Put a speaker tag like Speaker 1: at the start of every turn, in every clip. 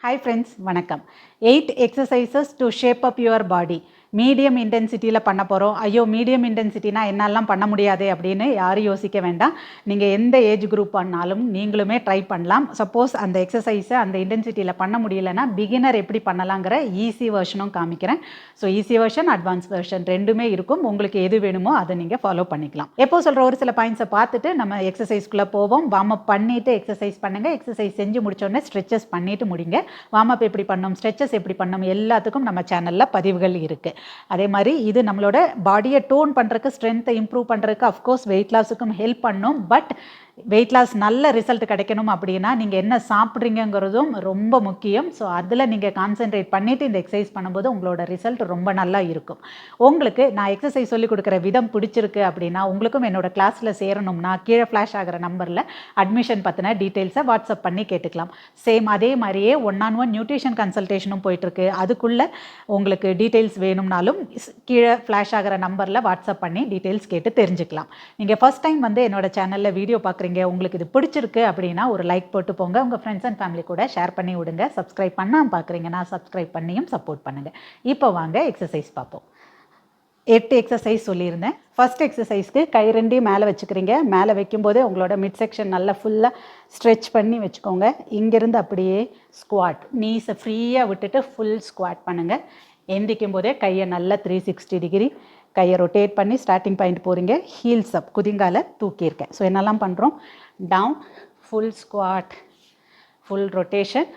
Speaker 1: Hi friends, வணக்கம். 8 exercises to shape up your body. Medium இன்டென்சிட்டியில் பண்ண போகிறோம். ஐயோ மீடியம் இன்டென்சிட்டினா என்னாலாம் பண்ண முடியாது அப்படின்னு யாரும் யோசிக்க வேண்டாம். நீங்கள் எந்த ஏஜ் குரூப் பண்ணாலும் நீங்களுமே ட்ரை பண்ணலாம். சப்போஸ் அந்த எக்ஸசைஸை அந்த இன்டென்சிட்டியில் பண்ண முடியலைன்னா பிகினர் எப்படி பண்ணலாங்கிற ஈஸி வெர்ஷனும் காமிக்கிறேன். So easy version advance version ரெண்டுமே இருக்கும். உங்களுக்கு எது வேணுமோ அதை நீங்கள் ஃபாலோ பண்ணிக்கலாம். எப்போ சொல்கிற ஒரு சில பாயிண்ட்ஸை பார்த்துட்டு நம்ம எக்ஸசைஸ்க்குள்ளே போவோம். வார்ம் அப் பண்ணிவிட்டு எக்ஸசைஸ் பண்ணுங்கள். எக்ஸசைஸ் செஞ்சு முடிச்சோடனே ஸ்ட்ரெச்சஸ் பண்ணிவிட்டு முடிங்க. வார்ம் அப் எப்படி பண்ணணும், ஸ்ட்ரெச்சஸ் எப்படி பண்ணணும் எல்லாத்துக்கும் நம்ம சேனலில் பதிவுகள் இருக்குது. அதே மாதிரி இது நம்மளோட பாடியை டோன் பண்ணுறதுக்கு, ஸ்ட்ரென்த்தை இம்ப்ரூவ் பண்ணுறதுக்கு, அஃப்கோர்ஸ் வெயிட் லாஸுக்கும் ஹெல்ப் பண்ணும். பட் வெயிட் லாஸ் நல்ல ரிசல்ட் கிடைக்கணும் அப்படின்னா நீங்கள் என்ன சாப்பிட்றீங்கிறதும் ரொம்ப முக்கியம். ஸோ அதில் நீங்கள் கான்சென்ட்ரேட் பண்ணிவிட்டு இந்த எக்ஸசைஸ் பண்ணும்போது உங்களோட ரிசல்ட் ரொம்ப நல்லா இருக்கும். உங்களுக்கு நான் எக்ஸசைஸ் சொல்லிக் கொடுக்குற விதம் பிடிச்சிருக்கு அப்படின்னா உங்களுக்கும் என்னோட கிளாஸில் சேரணும்னா கீழே ஃப்ளாஷ் ஆகிற நம்பரில் அட்மிஷன் பற்றின டீட்டெயில்ஸை வாட்ஸ்அப் பண்ணி கேட்டுக்கலாம். சேம் அதே மாதிரியே 1-on-1 நியூட்ரிஷன் கன்சல்டேஷனும் போயிட்டுருக்கு. அதுக்குள்ளே உங்களுக்கு டீட்டெயில்ஸ் வேணும்னாலும் கீழே ஃப்ளாஷ் ஆகிற நம்பரில் வாட்ஸ்அப் பண்ணி டீட்டெயில்ஸ் கேட்டு தெரிஞ்சுக்கலாம். நீங்கள் ஃபஸ்ட் டைம் வந்து என்னோட சேனலில் வீடியோ பார்க்குறீங்க, உங்களுக்கு இது பிடிச்சிருக்கு அப்படின்னா ஒரு லைக் போட்டு போங்க. உங்கள் ஃப்ரெண்ட்ஸ் அண்ட் ஃபேமிலி கூட ஷேர் பண்ணி விடுங்க. சப்ஸ்கிரைப் பண்ணாமல் பார்க்குறீங்கன்னா சப்ஸ்கிரைப் பண்ணியும் சப்போர்ட் பண்ணுங்கள். இப்போ வாங்க எக்ஸசைஸ் பார்ப்போம். 8 எக்ஸசைஸ் சொல்லியிருந்தேன். ஃபஸ்ட் எக்ஸசைஸ்க்கு கை ரெண்டையும் மேலே வச்சுக்கிறீங்க. மேலே வைக்கும்போதே உங்களோட மிட் செக்ஷன் நல்லா ஃபுல்லாக ஸ்ட்ரெச் பண்ணி வச்சுக்கோங்க. இங்கேருந்து அப்படியே ஸ்குவாட், நீஸை ஃப்ரீயாக விட்டுட்டு ஃபுல் ஸ்குவாட் பண்ணுங்கள். எந்திக்கும் போதே கையை நல்லா 360 டிகிரி கையை ரொட்டேட் பண்ணி ஸ்டார்டிங் பாயிண்ட் போகிறீங்க. ஹீல்ஸ் அப், குதிங்கால தூக்கியிருக்கேன். ஸோ என்னெல்லாம் பண்ணுறோம், down, full squat, full rotation,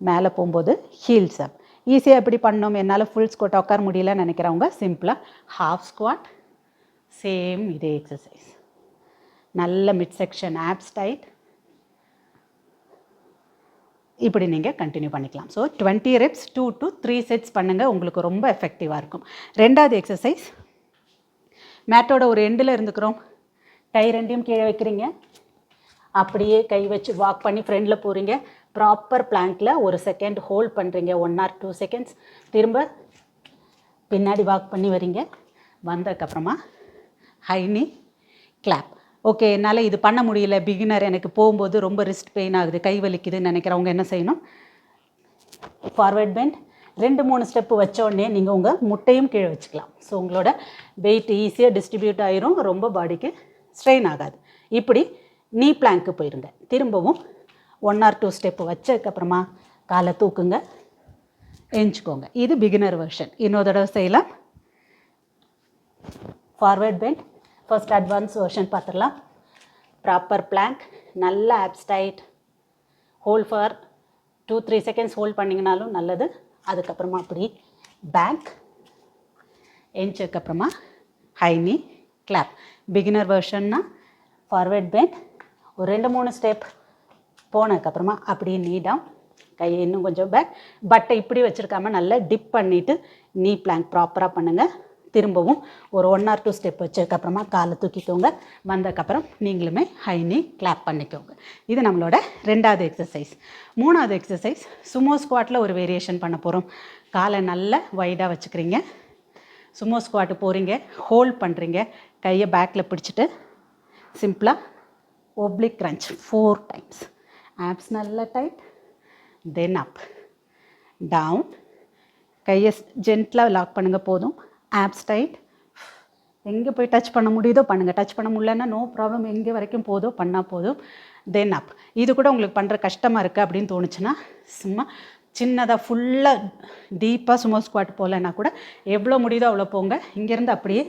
Speaker 1: மேலே போகும்போது ஹீல்ஸ் அப். ஈஸியாக எப்படி பண்ணணும், என்னால் ஃபுல் ஸ்குவாட் உட்கார முடியலன்னு நினைக்கிறவங்க சிம்பிளாக ஹாஃப் ஸ்குவாட், சேம் இதே எக்ஸசைஸ். நல்ல மிட் செக்ஷன் ஆப்ஸ் டைட், இப்படி நீங்கள் கண்டினியூ பண்ணிக்கலாம். ஸோ 20 reps 2 to 3 sets பண்ணுங்கள். உங்களுக்கு ரொம்ப எஃபெக்டிவாக இருக்கும். ரெண்டாவது எக்ஸசைஸ், மேட்டோட ஒரு எண்டில் இருந்துக்கிறோம். கை ரெண்டையும் கீழே வைக்கிறீங்க. அப்படியே கை வச்சு வாக் பண்ணி ஃப்ரெண்டில் போகிறீங்க. ப்ராப்பர் பிளாங்க்கில் ஒரு செகண்ட் ஹோல்ட் பண்ணுறீங்க, 1 or 2 seconds. திரும்ப பின்னாடி வாக் பண்ணி வரீங்க. வந்ததுக்கப்புறமா ஹை நீ கிளாப். ஓகே, என்னால் இது பண்ண முடியல, பிகினர், எனக்கு போகும்போது ரொம்ப ரிஸ்ட் பெயின் ஆகுது, கை வலிக்குதுன்னு நினைக்கிறவங்க என்ன செய்யணும், ஃபார்வர்ட் பெண்ட் 2-3 ஸ்டெப்பு வச்சோடனே நீங்கள் உங்கள் முட்டையும் கீழே வச்சுக்கலாம். ஸோ உங்களோட வெயிட் ஈஸியாக டிஸ்ட்ரிபியூட் ஆயிரும், ரொம்ப பாடிக்கு ஸ்ட்ரெயின் ஆகாது. இப்படி நீ பிளாங்க்கு போயிருங்க. திரும்பவும் 1 or 2 ஸ்டெப்பு வச்சதுக்கப்புறமா காலை தூக்குங்க, எஞ்சிக்கோங்க. இது பிகினர் வெர்ஷன். இன்னொரு தடவை செய்யலாம். Forward bend, first advance version பார்த்துடலாம். ப்ராப்பர் பிளாங்க், நல்ல abs tight, hold for 2-3 seconds hold பண்ணிங்கனாலும் நல்லது. அதுக்கப்புறமா அப்படி பேக், எஞ்சதுக்கப்புறமா ஹை நீ கிளாப். பிகினர் வெர்ஷன்னா ஃபார்வர்ட் பெண்ட், ஒரு 2-3 ஸ்டெப் போனதுக்கப்புறமா அப்படியே நீ டவுன், கையை இன்னும் கொஞ்சம் பேக், பட்டை இப்படி வச்சுருக்காம நல்லா டிப் பண்ணிவிட்டு நீ பிளாங்க் ப்ராப்பராக பண்ணுங்கள். திரும்பவும் ஒரு 1 or 2 ஸ்டெப் வச்சதுக்கப்புறமா காலை தூக்கிக்கோங்க. வந்ததுக்கப்புறம் நீங்களுமே ஹை நீ கிளாப் பண்ணிக்கோங்க. இது நம்மளோட ரெண்டாவது எக்ஸசைஸ். மூணாவது எக்ஸசைஸ், சுமோ ஸ்குவாட்டில் ஒரு வேரியேஷன் பண்ண போகிறோம். காலை நல்லா வைடாக வச்சுக்கிறீங்க. சுமோ ஸ்குவாட்டு போகிறீங்க, ஹோல்ட் பண்ணுறீங்க, கையை பேக்கில் பிடிச்சிட்டு சிம்பிளாக ஒப்ளிக் கிரன்ச் 4 times. ஆப்ஸ் நல்லா டைட், தென் அப், டவுன், கையை ஜென்ட்லாக லாக் பண்ணுங்கள், போதும். ஆப்ஸ் டைட், எங்கே போய் டச் பண்ண முடியுதோ பண்ணுங்கள். டச் பண்ண முடியலன்னா நோ ப்ராப்ளம், எங்கே வரைக்கும் போதோ பண்ணால் போதும். தென் அப். இது கூட உங்களுக்கு பண்ணுற கஷ்டமாக இருக்குது அப்படின்னு தோணுச்சுன்னா சும்மா சின்னதாக ஃபுல்லாக டீப்பாக சுமோ ஸ்குவாட் போகலன்னா கூட எவ்வளோ முடியுதோ அவ்வளோ போங்க. இங்கேருந்து அப்படியே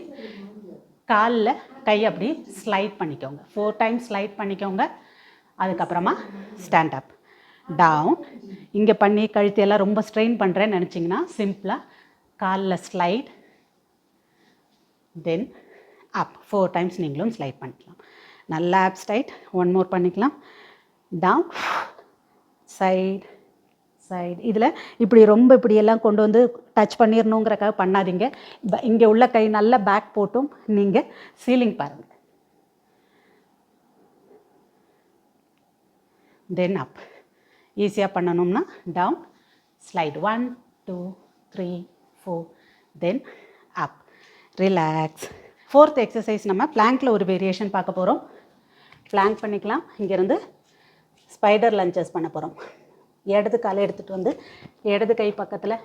Speaker 1: காலில் கை அப்படி ஸ்லைட் பண்ணிக்கோங்க. 4 times ஸ்லைட் பண்ணிக்கோங்க. அதுக்கப்புறமா ஸ்டாண்ட் அப், டவுன். இங்கே பண்ணி கழுத்தையெல்லாம் ரொம்ப ஸ்ட்ரெயின் பண்ணுறேன்னு நினச்சிங்கன்னா சிம்பிளாக காலில் ஸ்லைட், தென் அப். 4 times நீங்களும் ஸ்லைட் பண்ணிக்கலாம். நல்லா ஆப்ஸ் டைட். 1 more பண்ணிக்கலாம். Down, side, side. இதில் இப்படி ரொம்ப இப்படியெல்லாம் கொண்டு வந்து டச் பண்ணிடணுங்கிறக்காக பண்ணாதீங்க. இங்கே உள்ள கை நல்லா பேக் போட்டும் நீங்கள் சீலிங் பாருங்கள். தென் அப். ஈஸியாக பண்ணணும்னா டவுன், ஸ்லைட் 1 2 3 4, தென் அப், ரிலாக்ஸ். ஃபோர்த் எக்ஸசைஸ் நம்ம பிளாங்க்கில் ஒரு வேரியேஷன் பார்க்க போகிறோம். பிளாங்க் பண்ணிக்கலாம். இங்கேருந்து ஸ்பைடர் லஞ்சஸ் பண்ண போகிறோம். இடது காலை எடுத்துகிட்டு வந்து இடது கை பக்கத்தில்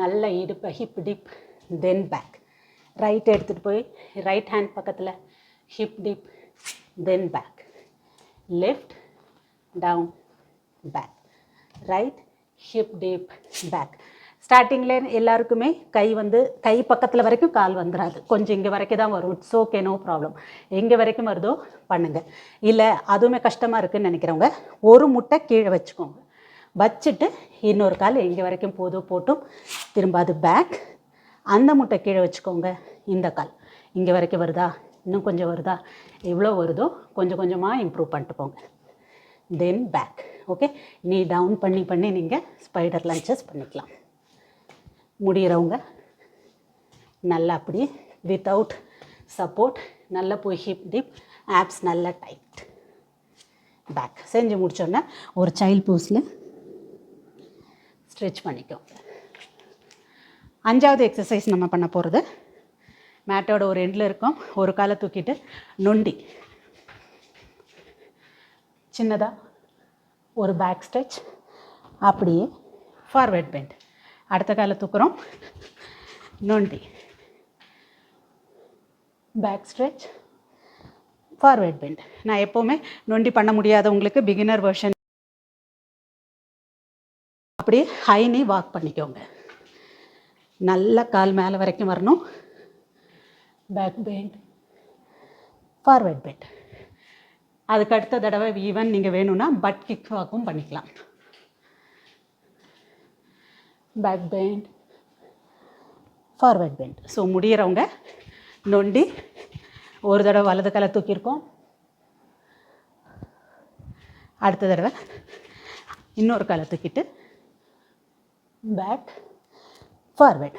Speaker 1: நல்ல இடுப்பை hip dip then back. Right எடுத்துகிட்டு போய் ரைட் ஹேண்ட் பக்கத்தில் hip dip then back. Left down back. Right hip dip back. ஸ்டார்டிங்கில் எல்லாருக்குமே கை பக்கத்தில் வரைக்கும் கால் வந்துடாது, கொஞ்சம் இங்கே வரைக்கும் தான் வரும். It's okay, no problem. எங்கே வரைக்கும் வருதோ பண்ணுங்கள். இல்லை அதுவுமே கஷ்டமாக இருக்குதுன்னு நினைக்கிறவங்க ஒரு முட்டை கீழே வச்சுக்கோங்க. வச்சுட்டு இன்னொரு கால் எங்கே வரைக்கும் போட்டும் திரும்ப அது பேக். அந்த முட்டை கீழே வச்சுக்கோங்க. இந்த கால் இங்கே வரைக்கும் வருதா, இன்னும் கொஞ்சம் வருதா, எவ்வளோ வருதோ கொஞ்சம் கொஞ்சமாக இம்ப்ரூவ் பண்ணிட்டு போங்க. Then back. Okay, knee down பண்ணி நீங்கள் ஸ்பைடர் லஞ்சஸ் பண்ணிக்கலாம். முடிகிறவங்க நல்லா அப்படி வித்தவுட் சப்போர்ட் நல்லா போய் ஹிப் டிப், ஆப்ஸ் நல்லா டைட், பேக். செஞ்சு முடிச்சோன்னே ஒரு சைல்ட் போஸில் ஸ்ட்ரெச் பண்ணிக்கோங்க. 5வது எக்ஸசைஸ் நம்ம பண்ண போகிறது மேட்டோட ஒரு எண்டில் இருக்கும். ஒரு காலை தூக்கிட்டு நொண்டி சின்னதாக ஒரு பேக் ஸ்ட்ரெச், அப்படியே ஃபார்வர்ட் பெண்ட். அடுத்த காலை தூக்குறோம், நொண்டி, பேக் ஸ்ட்ரெச், ஃபார்வர்ட் பெண்ட். நான் எப்போவுமே நொண்டி பண்ண முடியாதவங்களுக்கு பிகினர் வெர்ஷன் அப்படியே ஹை நீ வாக் பண்ணிக்கோங்க. நல்ல கால் மேலே வரைக்கும் வரணும். Back bend, forward bend. அதுக்கு அடுத்த தடவை ஈவன் நீங்கள் வேணும்னா பட் கிக் வாக்கும் பண்ணிக்கலாம். Back bend, forward bend. So முடிகிறவங்க நொண்டி ஒரு தடவை வலது காலை தூக்கியிருக்கோம், அடுத்த தடவை இன்னொரு காலை தூக்கிட்டு பேக் ஃபார்வர்ட்.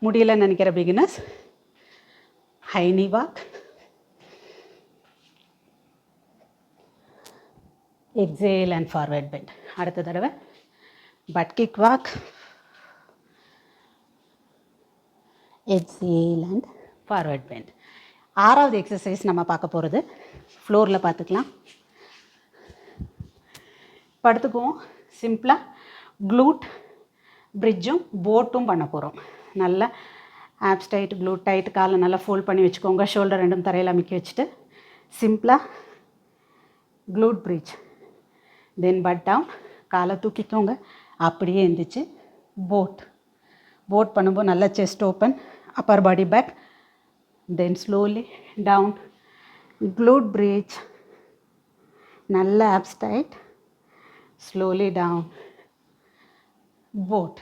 Speaker 1: முடியலன்னு நினைக்கிற beginners high knee walk, exhale and forward bend. அடுத்த தடவை butt kick walk, exhale and forward bend. 6வது எக்ஸசைஸ் நம்ம பார்க்க போகிறது ஃப்ளோரில் பார்த்துக்கலாம். படுத்துக்குவோம். சிம்பிளாக க்ளூட் பிரிட்ஜும் போட்டும் பண்ண போகிறோம். நல்லா ஆப்ஸ் டைட், க்ளூட் டைட், காலை நல்லா ஃபோல்ட் பண்ணி வச்சுக்கோங்க. ஷோல்டர் ரெண்டும் தரையில் அமைக்கி வச்சுட்டு சிம்பிளாக glute bridge, then butt down, காலை தூக்கிக்கோங்க. அப்படியே எழுந்திரிச்சு போட் பண்ணும்போது நல்லா chest open, upper body back, then slowly down, glute bridge, நல்ல abs tight, slowly down, boat.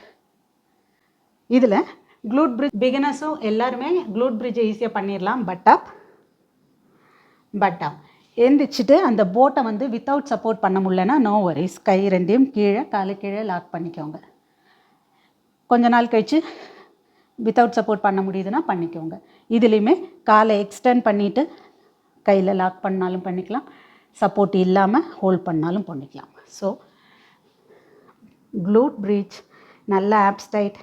Speaker 1: இதில் க்ளூட் பிரிட்ஜ் பிகினர்ஸும் எல்லாருமே க்ளூட் பிரிட்ஜை ஈஸியாக பண்ணிடலாம். Butt up, butt down. எழுந்திரிச்சிட்டு அந்த போட்டை வந்து வித்தவுட் சப்போர்ட் பண்ண முடியலன்னா நோ வரிஸ், கை ரெண்டையும் கீழே காலு கீழே லாக் பண்ணிக்கோங்க. கொஞ்ச நாள் கழித்து வித்தவுட் சப்போர்ட் பண்ண முடியுதுன்னா பண்ணிக்கோங்க. இதுலேயுமே காலை எக்ஸ்டெண்ட் பண்ணிவிட்டு கையில் லாக் பண்ணாலும் பண்ணிக்கலாம், சப்போர்ட் இல்லாமல் ஹோல்ட் பண்ணாலும் பண்ணிக்கலாம். ஸோ க்ளூட் பிரிட்ஜ், நல்ல abs tight,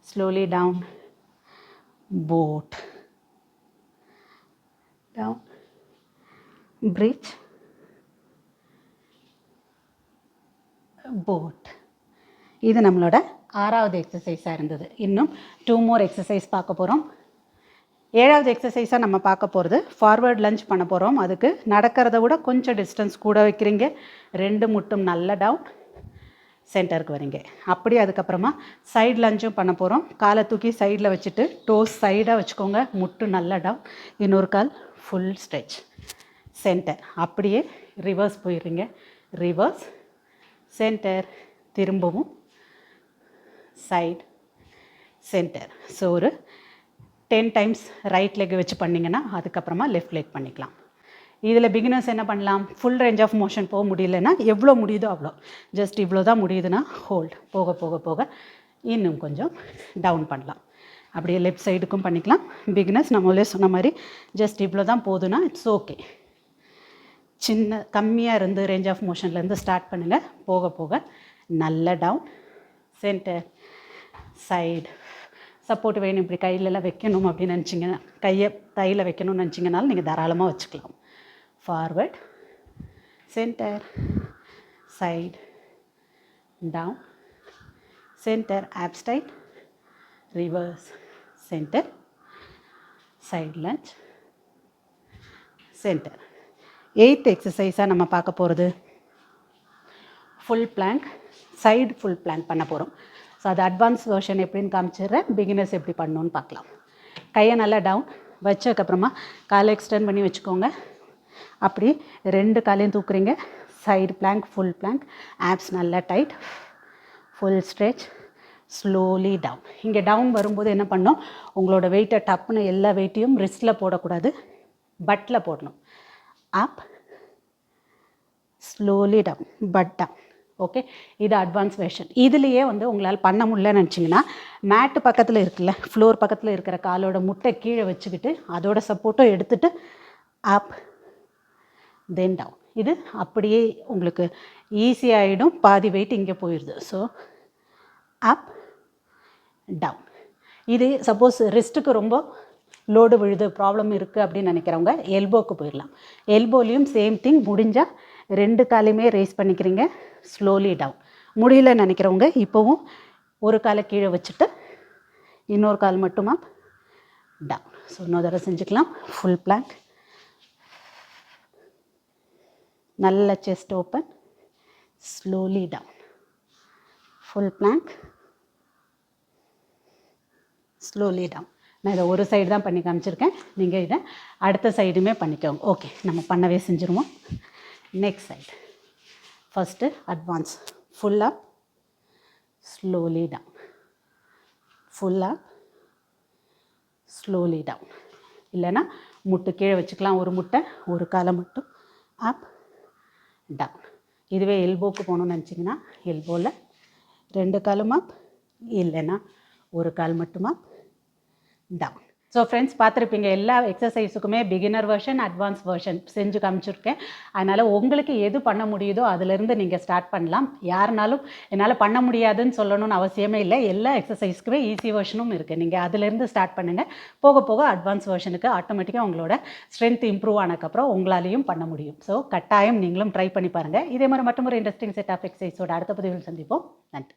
Speaker 1: slowly down, boat, down, bridge, boat. இது நம்மளோட 6வது எக்ஸசைஸாக இருந்தது. இன்னும் 2 more எக்ஸசைஸ் பார்க்க போகிறோம். 7வது எக்ஸசைஸாக நம்ம பார்க்க போகிறது ஃபார்வர்ட் லஞ்ச் பண்ண போகிறோம். அதுக்கு நடக்கிறத விட கொஞ்சம் டிஸ்டன்ஸ் கூட வைக்கிறீங்க. 2 முட்டும் நல்ல டவுன், சென்டருக்கு வரீங்க. அப்படியே அதுக்கப்புறமா சைடு லஞ்சும் பண்ண போகிறோம். காலை தூக்கி சைடில் வச்சுட்டு டோஸ் சைடாக வச்சுக்கோங்க, முட்டு நல்ல டவுன், இன்னொரு கால் ஃபுல் ஸ்ட்ரெச், சென்டர். அப்படியே ரிவர்ஸ் போயிடுறீங்க, ரிவர்ஸ், சென்டர், திரும்பவும் சைடு, சென்டர். ஸோ ஒரு 10 times ரைட் லெக் வச்சு பண்ணிங்கன்னா அதுக்கப்புறமா லெஃப்ட் லெக் பண்ணிக்கலாம். இதில் பிகினர்ஸ் என்ன பண்ணலாம், ஃபுல் ரேஞ்ச் ஆஃப் மோஷன் போக முடியலன்னா எவ்வளோ முடியுதோ அவ்வளோ, ஜஸ்ட் இவ்வளோ தான் முடியுதுன்னா ஹோல்ட், போக போக போக இன்னும் கொஞ்சம் டவுன் பண்ணலாம். அப்படியே லெஃப்ட் சைடுக்கும் பண்ணிக்கலாம். பிகினர்ஸ் நம்மளே சொன்ன மாதிரி ஜஸ்ட் இவ்வளோ தான் போதுன்னா இட்ஸ் ஓகே. சின்ன கம்மியாக இருந்து ரேஞ்ச் ஆஃப் மோஷன்லேருந்து ஸ்டார்ட் பண்ணுங்கள். போக போக நல்ல டவுன், சென்டர், சைடு. சப்போர்ட் வேணும், இப்படி கையிலலாம் வைக்கணும் அப்படின்னு நினச்சிங்கன்னா, கையை தையில் வைக்கணும்னு நினச்சிங்கனாலும் நீங்கள் தாராளமாக வச்சுக்கலாம். Forward, centre, side, down, center, abs tight, reverse, center, side lunge, center. 8th exercise நம்ம பார்க்க போகிறது full plank, side full plank பண்ண போகிறோம். ஸோ அது அட்வான்ஸ் வெர்ஷன் எப்படின்னு காமிச்சிடுறேன், பிகினர்ஸ் எப்படி பண்ணணுன்னு பார்க்கலாம். கையை நல்லா டவுன் வச்சதுக்கப்புறமா காலை எக்ஸ்டெண்ட் பண்ணி வச்சுக்கோங்க. அப்படி 2 காலையும் தூக்குறீங்க. Side plank, full plank, abs நல்லா tight, full stretch, slowly down. இங்கே டவுன் வரும்போது என்ன பண்ணோம், உங்களோட வெயிட்டை டப்புன்னு எல்லா வெயிட்டையும் ரிஸ்ட்டில் போடக்கூடாது, பட்டில் போடணும். Up, slowly down, butt down. Okay, இது அட்வான்ஸ் வெர்ஷன். இதுலேயே உங்களால் பண்ண முடியலன்னு நினச்சிங்கன்னா மேட்டு பக்கத்தில் இருக்குல்ல, ஃப்ளோர் பக்கத்தில் இருக்கிற காலோட முட்டை கீழே வச்சுக்கிட்டு அதோட சப்போர்ட்டும் எடுத்துகிட்டு அப் தென் டவுன். இது அப்படியே உங்களுக்கு ஈஸியாகிடும், பாதி வெயிட் இங்கே போயிடுது. So up down. இது சப்போஸ் ரிஸ்ட்டுக்கு ரொம்ப லோடு விழுது, ப்ராப்ளம் இருக்குது அப்படின்னு நினைக்கிறவங்க எல்போக்கு போயிடலாம். எல்போலையும் சேம் திங், முடிஞ்சால் 2 காலையுமே ரேஸ் பண்ணிக்கிறீங்க, ஸ்லோலி டவுன். முடியல நினைக்கிறவங்க இப்போவும் ஒரு காலை கீழே வச்சுட்டு இன்னொரு கால் மட்டுமா டவுன். ஸோ இன்னொரு தடவை செஞ்சுக்கலாம். ஃபுல் பிளாங்க், நல்ல chest open, slowly down, full plank, slowly down. நான் இதை ஒரு சைடு தான் பண்ணி காமிச்சிருக்கேன், நீங்கள் இதை அடுத்த சைடுமே பண்ணிக்கோங்க. ஓகே, நம்ம பண்ணவே செஞ்சுருவோம். Next side. First advance, full up, slowly down, full up, slowly down. இல்லைன்னா முட்டு கீழே வச்சுக்கலாம், ஒரு முட்டை, ஒரு காலை மட்டும் அப் டவுன். இதுவே எல்போக்கு போகணுன்னு நினச்சிங்கன்னா எல்போவில் 2 காலும் அப், இல்லைன்னா ஒரு கால் மட்டுமா டவுன். ஸோ ஃப்ரெண்ட்ஸ், பார்த்துருப்பீங்க எல்லா எக்ஸசைஸுக்குமே பிகினர் வெர்ஷன், அட்வான்ஸ் வெர்ஷன் செஞ்சு காமிச்சிருக்கேன். அதனால் உங்களுக்கு எது பண்ண முடியுதோ அதிலேருந்து நீங்கள் ஸ்டார்ட் பண்ணலாம். யாருனாலும் என்னால் பண்ண முடியாதுன்னு சொல்லணும்னு அவசியமே இல்லை. எல்லா எக்ஸசைஸ்க்குமே ஈஸி வெர்ஷனும் இருக்குது. நீங்கள் அதிலேருந்து ஸ்டார்ட் பண்ணுங்கள். போக போக அட்வான்ஸ் வெர்ஷனுக்கு ஆட்டோமேட்டிக்காக உங்களோட ஸ்ட்ரென்த் இம்ப்ரூவ் ஆனதுக்கப்புறம் உங்களாலையும் பண்ண முடியும். ஸோ கட்டாயம் நீங்களும் ட்ரை பண்ணி பாருங்கள். இதே மாதிரி மட்டும் ஒரு இன்ட்ரெஸ்டிங் செட் ஆஃப் எக்ஸசைஸோட அடுத்த பதிவில் சந்திப்போம். நன்றி.